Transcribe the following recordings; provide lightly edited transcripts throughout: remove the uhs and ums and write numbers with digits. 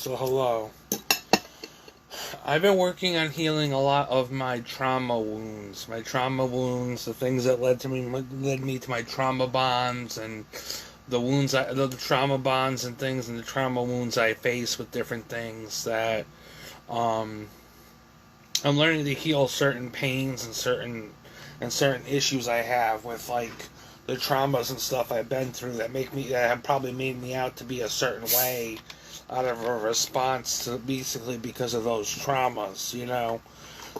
So hello. I've been working on healing a lot of my trauma wounds. My trauma wounds, the things that led me to my trauma bonds, and the trauma bonds and things, and the trauma wounds I face with different things that um, I'm learning to heal certain pains and certain issues I have with, like, the traumas and stuff I've been through that have probably made me out to be a certain way out of a response to basically because of those traumas, you know.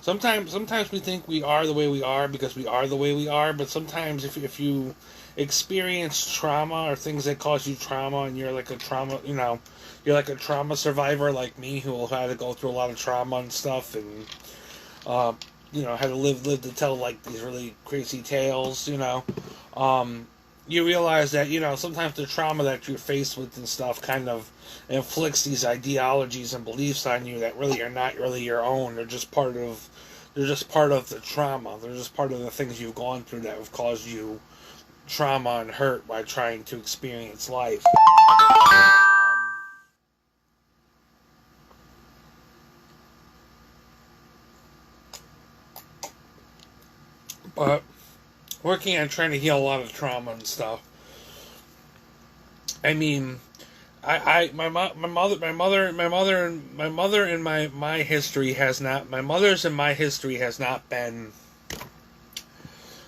Sometimes we think we are the way we are because we are the way we are, but sometimes if you experience trauma or things that cause you trauma and you're like a trauma, you're like a trauma survivor like me who will have to go through a lot of trauma and stuff, and uh, had to live to tell like these really crazy tales, um, you realize that sometimes the trauma that you're faced with and stuff kind of inflicts these ideologies and beliefs on you that really are not really your own. They're just part of the trauma. They're just part of the things you've gone through that have caused you trauma and hurt by trying to experience life. But working on trying to heal a lot of trauma and stuff. I mean, my mother in my history has not, my mother's in my history has not been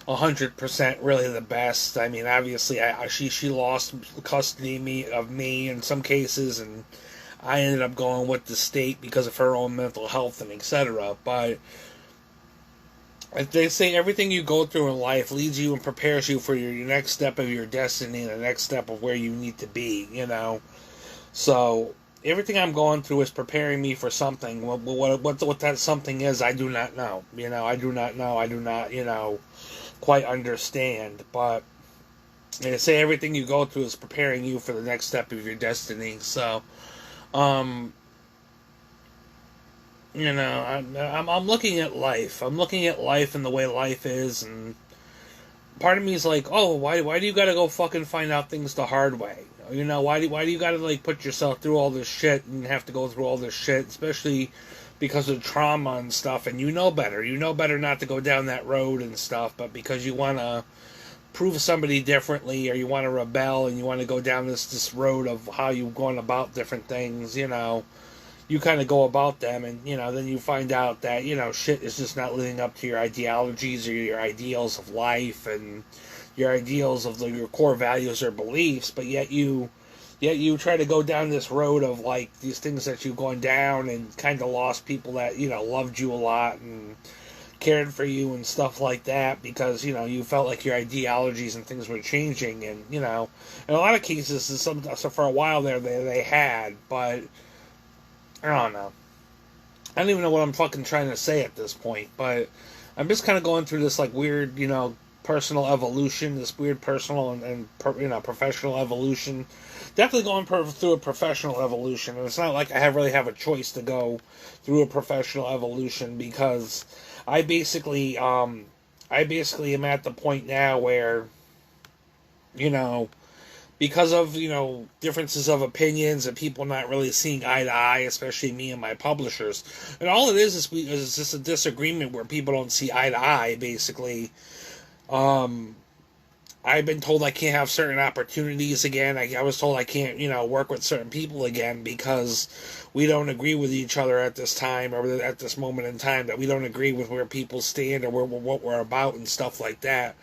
100% really the best. I mean, obviously, she lost custody of me in some cases, and I ended up going with the state because of her own mental health and etc. But they say everything you go through in life leads you and prepares you for your next step of your destiny and the next step of where you need to be. So everything I'm going through is preparing me for something. What that something is, I do not know. I do not know. I do not, quite understand. But they say everything you go through is preparing you for the next step of your destiny. So, um, I'm looking at life. I'm looking at life and the way life is, and part of me is like, oh, why do you gotta go fucking find out things the hard way? Why do you gotta like put yourself through all this shit and have to go through all this shit, especially because of trauma and stuff, and you know better. You know better not to go down that road and stuff, but because you wanna prove somebody differently or you wanna rebel and you wanna go down this road of how you've gone about different things, you kind of go about them, and then you find out that shit is just not living up to your ideologies or your ideals of life and your ideals of your core values or beliefs, but yet you try to go down this road of like these things that you've gone down and kind of lost people that loved you a lot and cared for you and stuff like that because you felt like your ideologies and things were changing, and in a lot of cases, so for a while there they had, but I don't know. I don't even know what I'm fucking trying to say at this point, but I'm just kind of going through this like weird, personal evolution, this weird personal and professional evolution. Definitely going through a professional evolution, and it's not like I really have a choice to go through a professional evolution because I basically am at the point now where, you know, because of differences of opinions and people not really seeing eye to eye, especially me and my publishers, and all it is just a disagreement where people don't see eye to eye. Basically, um, I've been told I can't have certain opportunities again. I was told I can't work with certain people again because we don't agree with each other at this time or at this moment in time. That we don't agree with where people stand or what we're about and stuff like that.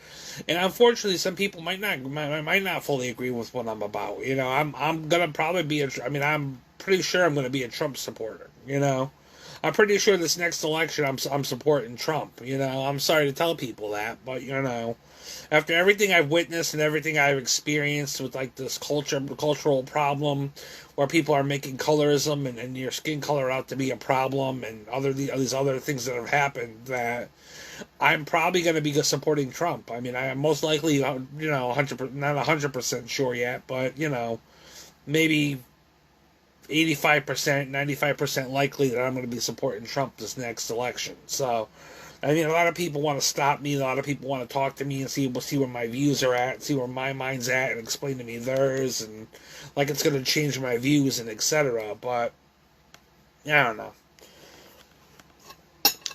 And unfortunately, some people might not fully agree with what I'm about. I'm gonna probably be I'm pretty sure I'm gonna be a Trump supporter. I'm pretty sure this next election I'm supporting Trump. I'm sorry to tell people that, but after everything I've witnessed and everything I've experienced with like this cultural problem where people are making colorism and your skin color out to be a problem and these other things that have happened, that I'm probably going to be supporting Trump. I mean, I am most likely, 100%, not 100% sure yet, but, maybe 85%, 95% likely that I'm going to be supporting Trump this next election. So, I mean, a lot of people want to stop me. A lot of people want to talk to me and see where my views are at, see where my mind's at, and explain to me theirs, and like it's going to change my views and etc. But I don't know.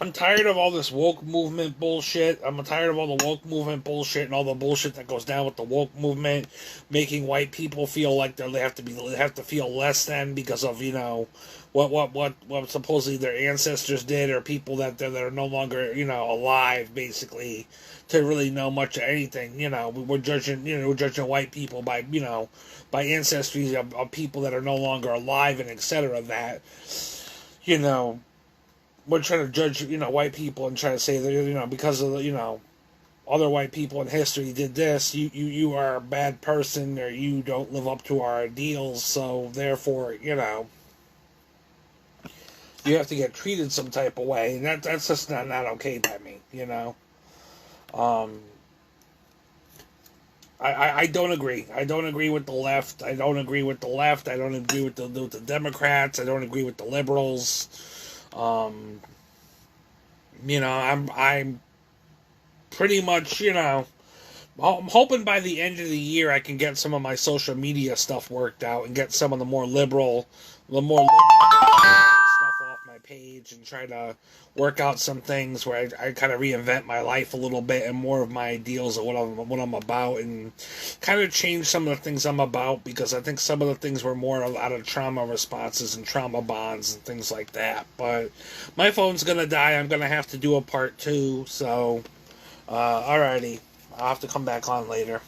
I'm tired of all this woke movement bullshit. I'm tired of all the woke movement bullshit and all the bullshit that goes down with the woke movement, making white people feel like they have to feel less than because of what supposedly their ancestors did, or people that are no longer alive, basically, to really know much of anything. We're judging white people by by ancestries of people that are no longer alive, and etc. That you know we're trying to judge, white people and try to say that, because of other white people in history did this, you are a bad person, or you don't live up to our ideals, so therefore, you have to get treated some type of way, and that's just not okay by me. Um, I don't agree. I don't agree with the left. I don't agree with the left. I don't agree with the Democrats. I don't agree with the liberals. I'm pretty much, I'm hoping by the end of the year I can get some of my social media stuff worked out and get some of the more liberal stuff off my page, and try to work out some things where I kind of reinvent my life a little bit and more of my ideals of what I'm about, and kind of change some of the things I'm about, because I think some of the things were more out of trauma responses and trauma bonds and things like that. But my phone's gonna die. I'm gonna have to do a part 2. So, alrighty, I'll have to come back on later.